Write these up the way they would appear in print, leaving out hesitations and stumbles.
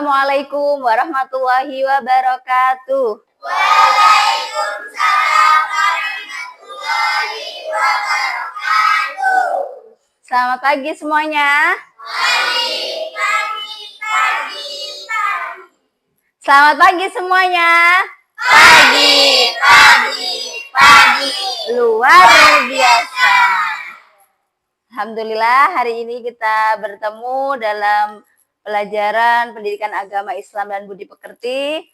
Assalamualaikum warahmatullahi wabarakatuh. Waalaikumsalam warahmatullahi wabarakatuh. Selamat pagi semuanya. Pagi. Selamat pagi semuanya. Pagi. Luar biasa. Alhamdulillah hari ini kita bertemu dalam pelajaran pendidikan agama Islam dan budi pekerti.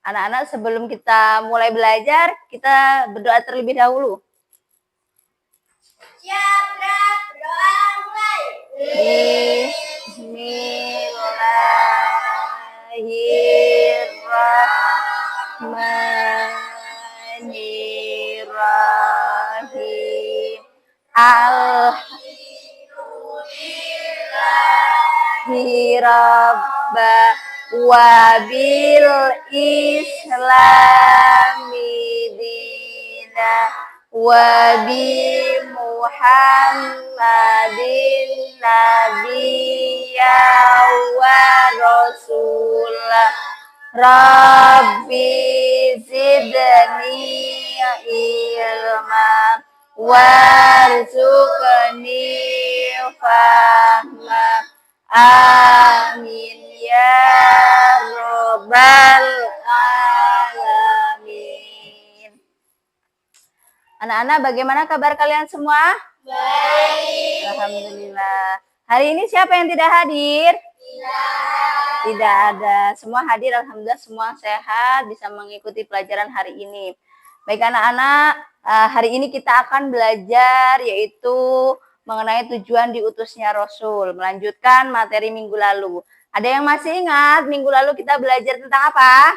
Anak-anak, sebelum kita mulai belajar, kita berdoa terlebih dahulu. Siap, berdoa mulai. Bismillahirrahmanirrahim. Alhamdulillahirabba wabil islami dina wabi Muhammadin nabiyya wa rasulah Rabbi zidni ilma warzuqni fahma amin ya rabbal alamin. Anak-anak, bagaimana kabar kalian semua? Baik. Alhamdulillah. Hari ini siapa yang tidak hadir? Tidak ada. Semua hadir, alhamdulillah, semua sehat, bisa mengikuti pelajaran hari ini. Baik anak-anak, hari ini kita akan belajar yaitu mengenai tujuan diutusnya Rasul, melanjutkan materi minggu lalu. Ada yang masih ingat minggu lalu kita belajar tentang apa?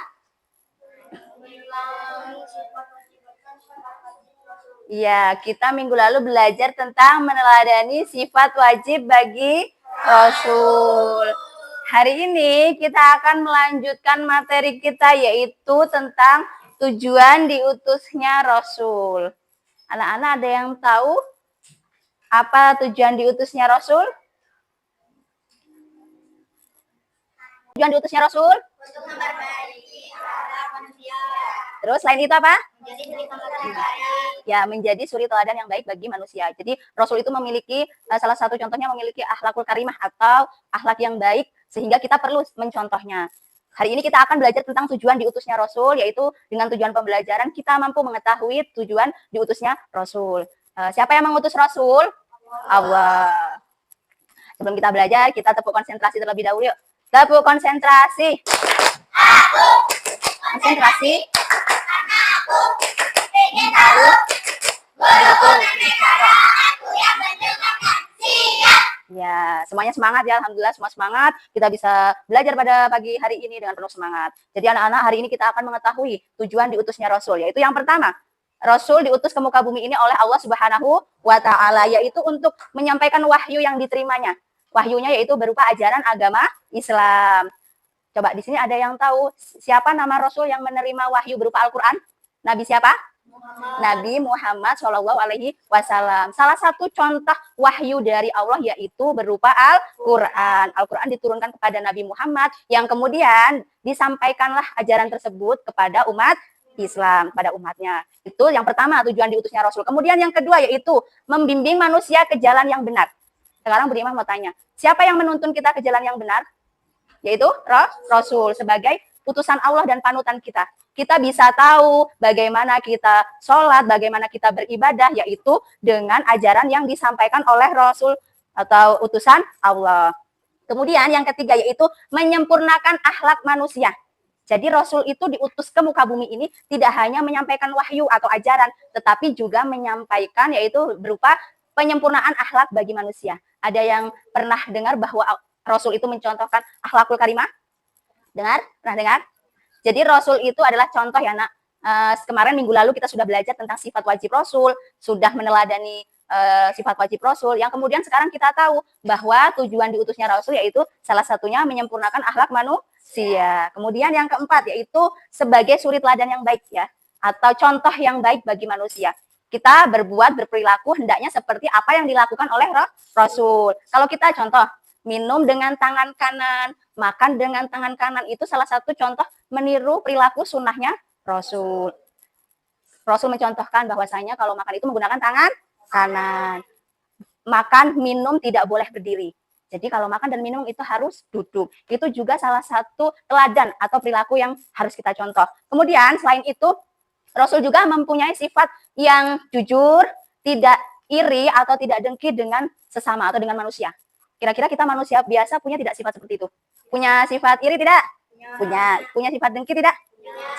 Iya, kita minggu lalu belajar tentang meneladani sifat wajib bagi Rasul. Hari ini kita akan melanjutkan materi kita yaitu tentang tujuan diutusnya Rasul. Anak-anak, ada yang tahu apa tujuan diutusnya Rasul? Tujuan diutusnya Rasul? Untuk memperbaiki akhlak manusia. Terus selain itu apa? Menjadi suri teladan yang baik. Ya, menjadi suri teladan yang baik bagi manusia. Jadi Rasul itu memiliki salah satu contohnya memiliki akhlakul karimah atau akhlak yang baik sehingga kita perlu mencontohnya. Hari ini kita akan belajar tentang tujuan diutusnya Rasul, yaitu dengan tujuan pembelajaran kita mampu mengetahui tujuan diutusnya Rasul. Siapa yang mengutus Rasul? Allah. Sebelum kita belajar, kita tepuk konsentrasi terlebih dahulu yuk. Tepuk konsentrasi. Konsentrasi. Karena aku ingin tahu bagaimana cara aku yang mendengarkan. Siap. Ya, semuanya semangat ya. Alhamdulillah semua semangat. Kita bisa belajar pada pagi hari ini dengan penuh semangat. Jadi anak-anak, hari ini kita akan mengetahui tujuan diutusnya Rasul, yaitu yang pertama, Rasul diutus ke muka bumi ini oleh Allah Subhanahu wa Ta'ala, yaitu untuk menyampaikan wahyu yang diterimanya. Wahyunya yaitu berupa ajaran agama Islam. Coba di sini ada yang tahu siapa nama Rasul yang menerima wahyu berupa Al-Quran? Nabi siapa? Nabi Muhammad Shallallahu Alaihi Wasallam. Salah satu contoh wahyu dari Allah yaitu berupa Al-Quran. Al-Quran diturunkan kepada Nabi Muhammad yang kemudian disampaikanlah ajaran tersebut kepada umat Islam, pada umatnya. Itu yang pertama, tujuan diutusnya Rasul. Kemudian yang kedua yaitu membimbing manusia ke jalan yang benar. Sekarang Budi Imam mau tanya, siapa yang menuntun kita ke jalan yang benar? Yaitu Rasul sebagai utusan Allah dan panutan kita. Kita bisa tahu bagaimana kita sholat, bagaimana kita beribadah, yaitu dengan ajaran yang disampaikan oleh Rasul atau utusan Allah. Kemudian yang ketiga yaitu menyempurnakan akhlak manusia. Jadi Rasul itu diutus ke muka bumi ini tidak hanya menyampaikan wahyu atau ajaran, tetapi juga menyampaikan yaitu berupa penyempurnaan akhlak bagi manusia. Ada yang pernah dengar bahwa Rasul itu mencontohkan akhlakul karimah? Dengar? Pernah dengar? Jadi Rasul itu adalah contoh ya nak. Kemarin minggu lalu kita sudah belajar tentang sifat wajib Rasul, sudah meneladani sifat wajib Rasul, yang kemudian sekarang kita tahu bahwa tujuan diutusnya Rasul yaitu salah satunya menyempurnakan akhlak manusia. Kemudian yang keempat yaitu sebagai suri teladan yang baik ya, atau contoh yang baik bagi manusia. Kita berbuat, berperilaku hendaknya seperti apa yang dilakukan oleh Rasul. Kalau kita contoh, minum dengan tangan kanan, makan dengan tangan kanan. Itu salah satu contoh meniru perilaku sunnahnya Rasul. Rasul mencontohkan bahwasanya kalau makan itu menggunakan tangan kanan. Makan, minum tidak boleh berdiri. Jadi kalau makan dan minum itu harus duduk. Itu juga salah satu teladan atau perilaku yang harus kita contoh. Kemudian selain itu, Rasul juga mempunyai sifat yang jujur, tidak iri atau tidak dengki dengan sesama atau dengan manusia. Kira-kira kita manusia biasa punya tidak sifat seperti itu? Punya sifat iri tidak? Punya. Punya sifat dengki tidak?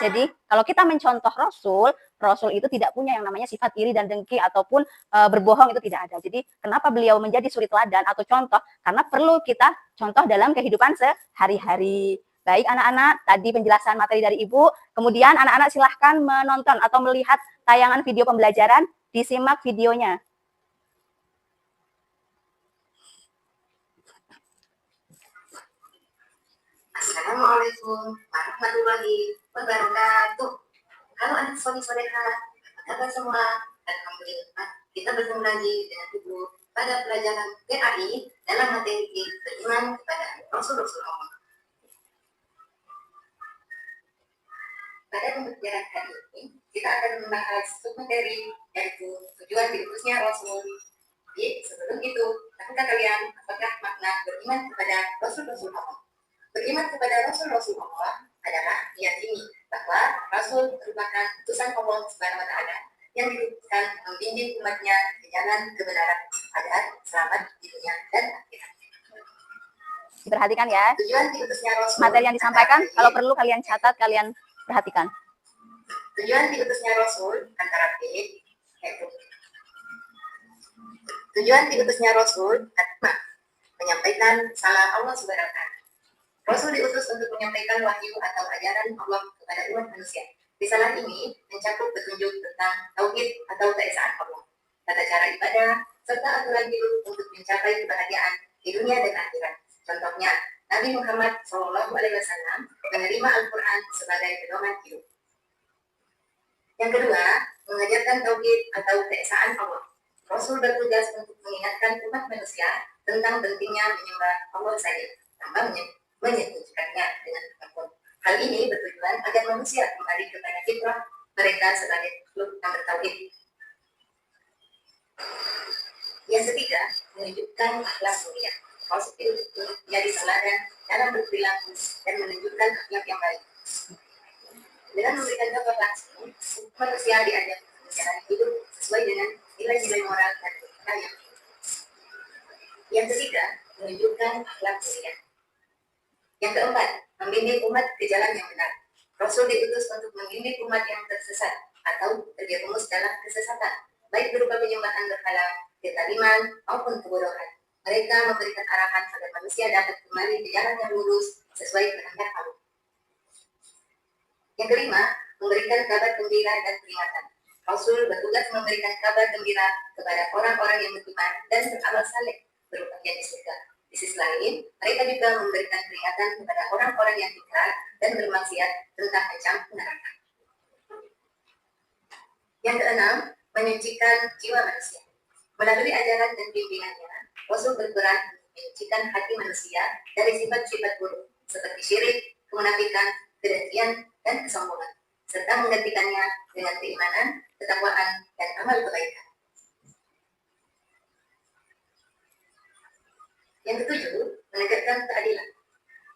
Jadi kalau kita mencontoh Rasul, Rasul itu tidak punya yang namanya sifat iri dan dengki ataupun berbohong, itu tidak ada. Jadi kenapa beliau menjadi suri teladan atau contoh? Karena perlu kita contoh dalam kehidupan sehari-hari. Baik anak-anak, tadi penjelasan materi dari Ibu. Kemudian anak-anak silahkan menonton atau melihat tayangan video pembelajaran, disimak videonya. Assalamualaikum warahmatullahi wabarakatuh. Halo anak soni-soneha, apa kabar semua? Alhamdulillah, kita bertemu lagi dengan Ibu pada pelajaran PAI dalam materi beriman kepada Rasul-Rasul. Pada pembelajaran kali ini, kita akan membahas submateri yaitu tujuan diutusnya Rasul. Jadi, sebelum itu, tahukah kalian apakah makna beriman kepada Rasul-Rasul Allah? Beriman kepada Rasul-Rasul Allah adalah meyakini bahwa Rasul merupakan utusan Allah Subhanahu wa Ta'ala yang diutuskan membimbing umatnya ke jalan kebenaran agar selamat di dunia dan akhirat. Diperhatikan ya. Tujuan diutusnya Rasul. Materi yang disampaikan, kalau perlu kalian catat, kalian perhatikan. Tujuan diutusnya Rasul antara lain yaitu tujuan diutusnya Rasul adalah menyampaikan salam Allah Subhanahu wa Ta'ala. Rasul diutus untuk menyampaikan wahyu atau ajaran Allah kepada umat manusia. Risalah ini mencakup petunjuk tentang tauhid atau keesaan Allah, tata cara ibadah, serta aturan hidup untuk mencapai kebahagiaan di dunia dan akhirat. Contohnya, Nabi Muhammad SAW menerima Al-Quran sebagai pedoman hidup. Yang kedua, mengajarkan tauhid atau keesaan Allah. Rasul bertugas untuk mengingatkan umat manusia tentang pentingnya menyembah Allah saja, tanpa menyebutkannya dengan apapun. Hal ini bertujuan agar manusia kembali kepada fitrah mereka sebagai makhluk yang bertauhid. Yang ketiga, menunjukkan akhlak mulia. Rasul itu menjadi teladan dalam berperilaku dan menunjukkan akhlak yang baik. Dengan memberikan contoh langsung, manusia diajak menjalani hidup sesuai dengan nilai-nilai moral dan etika yang tinggi. Yang ketiga, menunjukkan akhlak mulia. Yang keempat, membimbing umat ke jalan yang benar. Rasul diutus untuk membimbing umat yang tersesat atau terjerumus dalam kesesatan, baik berupa penyembahan berhala, kezaliman, maupun kebodohan. Mereka memberikan arahan agar manusia dapat kembali ke jalan yang lurus sesuai kehendak Allah. Yang kelima, memberikan kabar gembira dan peringatan. Rasul bertugas memberikan kabar gembira kepada orang-orang yang beriman dan beramal saleh berupa di surga. Di sisi lain, mereka juga memberikan peringatan kepada orang-orang yang ingkar dan bermaksiat tentang ancam neraka. Yang keenam, menyucikan jiwa manusia. Melalui ajaran dan bimbingannya, Rasul berperan untuk menyucikan hati manusia dari sifat-sifat buruk seperti syirik, kemunafikan, kedengkian, dan kesombongan, serta menggantikannya dengan keimanan, ketakwaan, dan amal kebaikan. Yang ketujuh, menegakkan keadilan.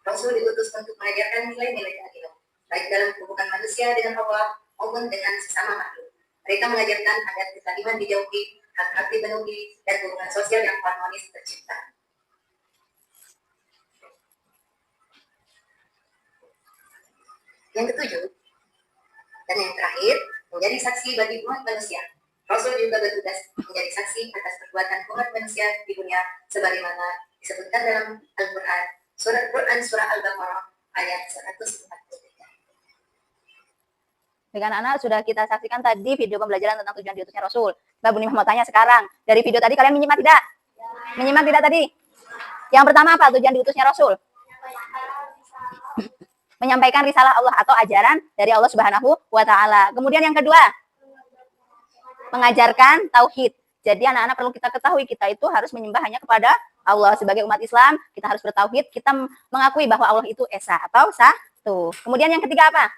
Rasul diutus untuk mengajarkan nilai-nilai keadilan, baik dalam hubungan manusia dengan Allah maupun dengan sesama makhluk. Mereka mengajarkan agar kezaliman dijauhi, hak-hak dipenuhi, dan hubungan sosial yang harmonis tercipta. Yang ketujuh, dan yang terakhir, menjadi saksi bagi umat manusia. Rasul juga bertugas menjadi saksi atas perbuatan umat manusia di dunia sebagaimana disebutkan dalam Al-Quran, surah Al-Baqarah ayat 143. Baik anak-anak, sudah kita saksikan tadi video pembelajaran tentang tujuan diutusnya Rasul. Mbak Bunimah mau tanya sekarang, dari video tadi kalian menyimak tidak? Menyimak tidak tadi? Yang pertama apa tujuan diutusnya Rasul? Menyampaikan risalah Allah atau ajaran dari Allah Subhanahu wa Ta'ala. Kemudian yang kedua, mengajarkan tauhid. Jadi anak-anak perlu kita ketahui, kita itu harus menyembah hanya kepada Allah. Sebagai umat Islam, kita harus bertauhid, kita mengakui bahwa Allah itu esa atau satu. Kemudian yang ketiga apa?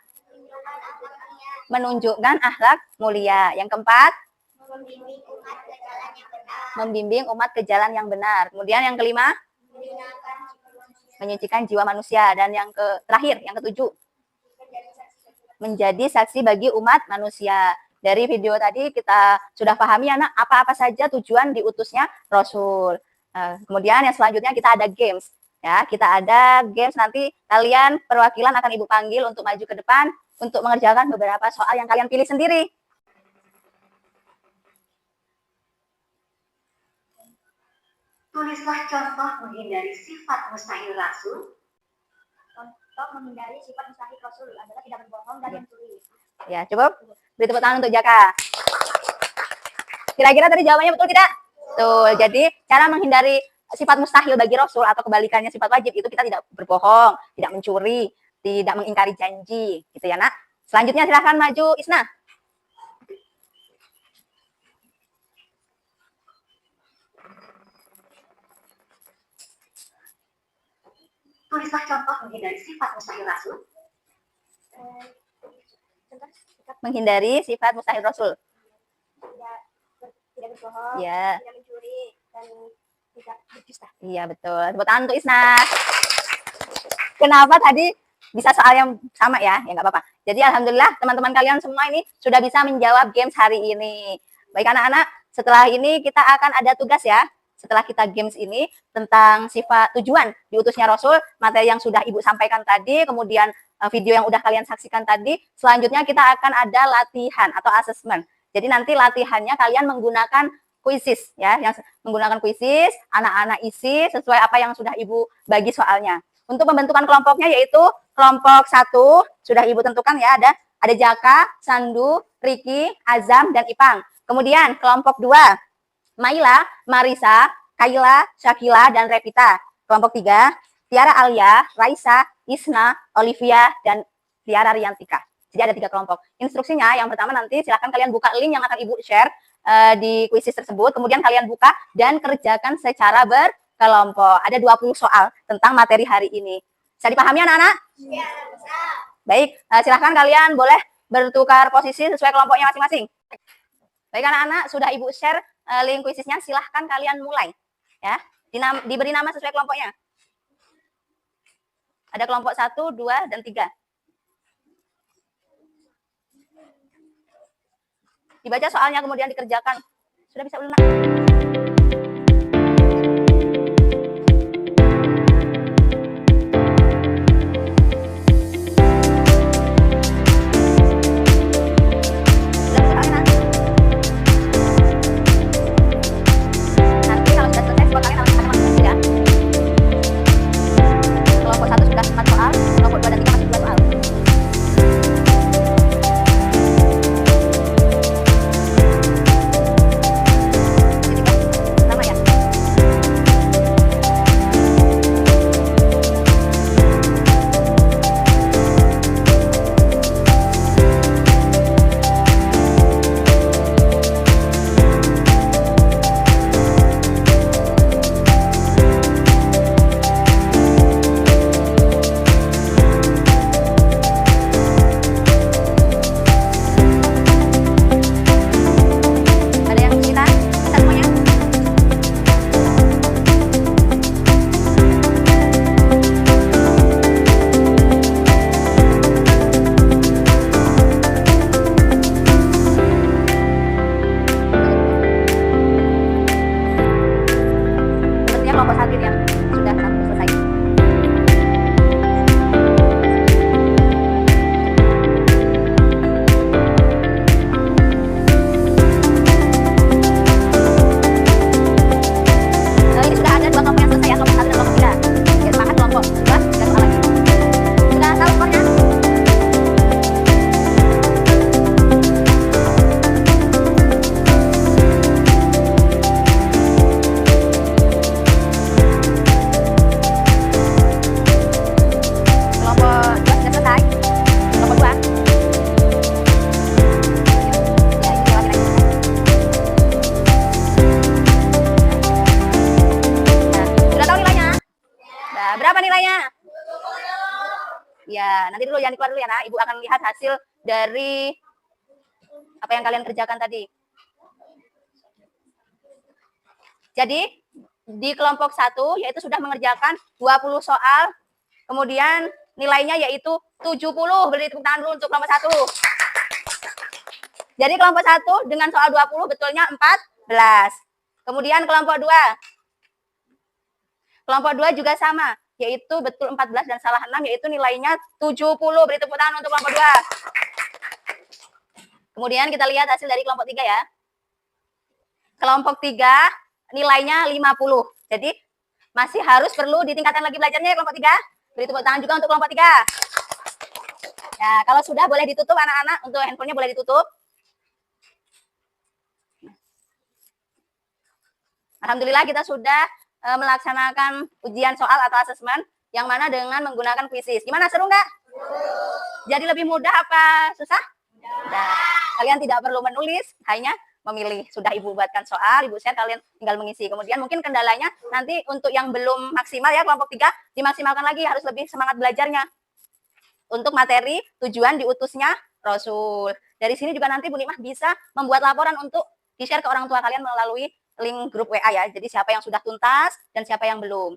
Menunjukkan akhlak mulia. Yang keempat, membimbing umat ke jalan yang benar, membimbing umat ke jalan yang benar. Kemudian yang kelima, menyenangkan menyucikan jiwa manusia. Dan yang terakhir, yang ketujuh, menjadi saksi bagi umat manusia. Dari video tadi kita sudah pahami anak apa-apa saja tujuan diutusnya Rasul. Kemudian yang selanjutnya kita ada games. Ya, kita ada games, nanti kalian perwakilan akan Ibu panggil untuk maju ke depan untuk mengerjakan beberapa soal yang kalian pilih sendiri. Tulislah contoh menghindari sifat mustahil Rasul. contoh menghindari sifat mustahil Rasul adalah tidak berbohong dan mencuri. Ya, cukup. Beri tepuk tangan untuk Jaka. Kira-kira tadi jawabannya betul tidak? Betul. Jadi, cara menghindari sifat mustahil bagi Rasul atau kebalikannya sifat wajib itu kita tidak berbohong, tidak mencuri, tidak mengingkari janji, gitu ya, Nak. Selanjutnya silahkan maju Isna. Tulislah contoh menghindari sifat mustahil Rasul. Contoh sikap Menghindari sifat mustahil Rasul. tidak berbohong, Ya, tidak mencuri, dan tidak berdusta. iya betul. Tepuk tangan untuk Isna. Kenapa tadi bisa soal yang sama ya? Ya nggak apa-apa. Jadi alhamdulillah teman-teman kalian semua ini sudah bisa menjawab games hari ini. Baik anak-anak, setelah ini kita akan ada tugas ya. Setelah kita games ini tentang sifat tujuan diutusnya Rasul, materi yang sudah Ibu sampaikan tadi, kemudian video yang udah kalian saksikan tadi, selanjutnya kita akan ada latihan atau assessment. Jadi nanti latihannya kalian menggunakan kuisis ya, yang menggunakan kuisis, anak-anak isi sesuai apa yang sudah Ibu bagi soalnya. Untuk pembentukan kelompoknya yaitu kelompok 1 sudah Ibu tentukan ya, ada Jaka, Sandu, Riki, Azam dan Ipang. Kemudian kelompok 2 Maila, Marisa, Kaila, Syakila, dan Revita. Kelompok 3, Tiara Alia, Raisa, Isna, Olivia, dan Tiara Riantika. Jadi ada 3 kelompok. Instruksinya yang pertama nanti silakan kalian buka link yang akan Ibu share di kuisis tersebut. Kemudian kalian buka dan kerjakan secara berkelompok. Ada 20 soal tentang materi hari ini. Bisa dipahami anak-anak? Ya, Baik, silahkan kalian boleh bertukar posisi sesuai kelompoknya masing-masing. Baik anak-anak, sudah Ibu share link kuisisnya, silahkan kalian mulai. Ya, diberi nama sesuai kelompoknya. Ada kelompok 1, 2, dan 3. Dibaca soalnya kemudian dikerjakan. Sudah bisa ulun? Nanti kalau sudah selesai skor kalian harus masing-masing ya. Kelompok 1 sudah 4 soal, kelompok 2 dan 3 masih 2 soal. Sama ya. Ya, nanti dulu jangan keluar dulu ya, Nak. Ibu akan lihat hasil dari apa yang kalian kerjakan tadi. Jadi, di kelompok 1 yaitu sudah mengerjakan 20 soal, kemudian nilainya yaitu 70. Beri tepuk tangan dulu untuk kelompok 1. Jadi kelompok 1 dengan soal 20 betulnya 14. Kemudian kelompok 2. Kelompok 2 juga sama, yaitu betul 14 dan salah 6, yaitu nilainya 70. Beri tepuk tangan untuk kelompok 2. Kemudian kita lihat hasil dari kelompok 3 ya. Kelompok 3 nilainya 50. Jadi masih harus perlu ditingkatkan lagi belajarnya ya kelompok 3. Beri tepuk tangan juga untuk kelompok 3. Ya, kalau sudah boleh ditutup anak-anak, untuk handphonenya boleh ditutup. Alhamdulillah kita sudah melaksanakan ujian soal atau asesmen yang mana dengan menggunakan kuisis. Gimana, seru nggak? Jadi lebih mudah apa susah? Nah, kalian tidak perlu menulis, hanya memilih. Sudah Ibu buatkan soal, Ibu share, kalian tinggal mengisi. Kemudian mungkin kendalanya nanti untuk yang belum maksimal ya kelompok 3, dimaksimalkan lagi, harus lebih semangat belajarnya. Untuk materi tujuan diutusnya Rasul. Dari sini juga nanti Bu Nikmah bisa membuat laporan untuk di-share ke orang tua kalian melalui link grup WA ya. Jadi siapa yang sudah tuntas dan siapa yang belum.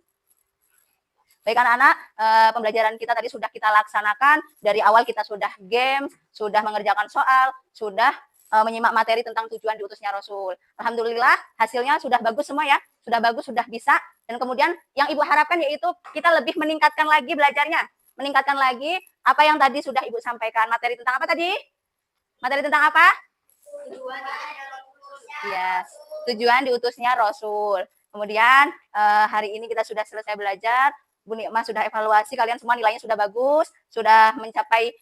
Baik anak-anak, pembelajaran kita tadi sudah kita laksanakan. Dari awal kita sudah games, sudah mengerjakan soal, sudah menyimak materi tentang tujuan diutusnya Rasul. Alhamdulillah hasilnya sudah bagus semua ya. Sudah bagus, sudah bisa. Dan kemudian yang Ibu harapkan yaitu kita lebih meningkatkan lagi belajarnya. Meningkatkan lagi apa yang tadi sudah Ibu sampaikan. Materi tentang apa tadi? Materi tentang apa? Ya, tujuan diutusnya Rasul. Kemudian hari ini kita sudah selesai belajar. Bu Nikmah sudah evaluasi, kalian semua nilainya sudah bagus, sudah mencapai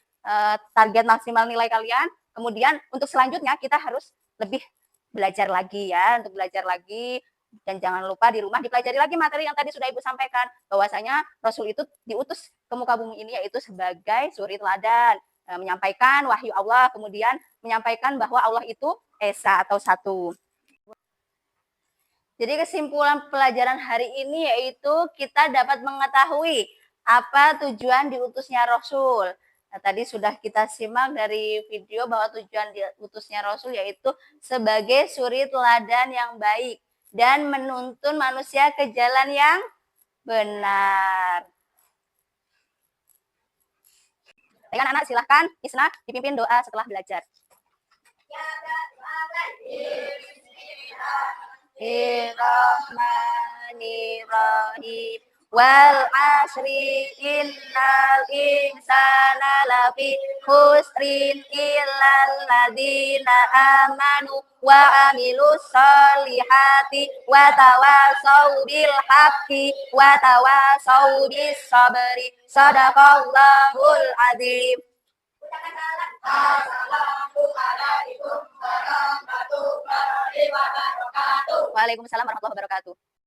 target maksimal nilai kalian. Kemudian untuk selanjutnya kita harus lebih belajar lagi ya, untuk belajar lagi. Dan jangan lupa di rumah dipelajari lagi materi yang tadi sudah Ibu sampaikan. Bahwasanya Rasul itu diutus ke muka bumi ini yaitu sebagai suri teladan. Menyampaikan wahyu Allah, kemudian menyampaikan bahwa Allah itu Esa atau satu. Jadi kesimpulan pelajaran hari ini yaitu kita dapat mengetahui apa tujuan diutusnya Rasul. Nah, tadi sudah kita simak dari video bahwa tujuan diutusnya Rasul yaitu sebagai suri teladan yang baik dan menuntun manusia ke jalan yang benar. Baik anak-anak, silahkan Isna dipimpin doa setelah belajar. Bismillahirrahmanirrahim. Wal asri innal insana lafi khusrin illal ladzina amanu wa amilus solihati wa tawasau bil haqqi wa tawasau bis sabri. Sadaqallahul azim. Waalaikumsalam warahmatullahi wabarakatuh.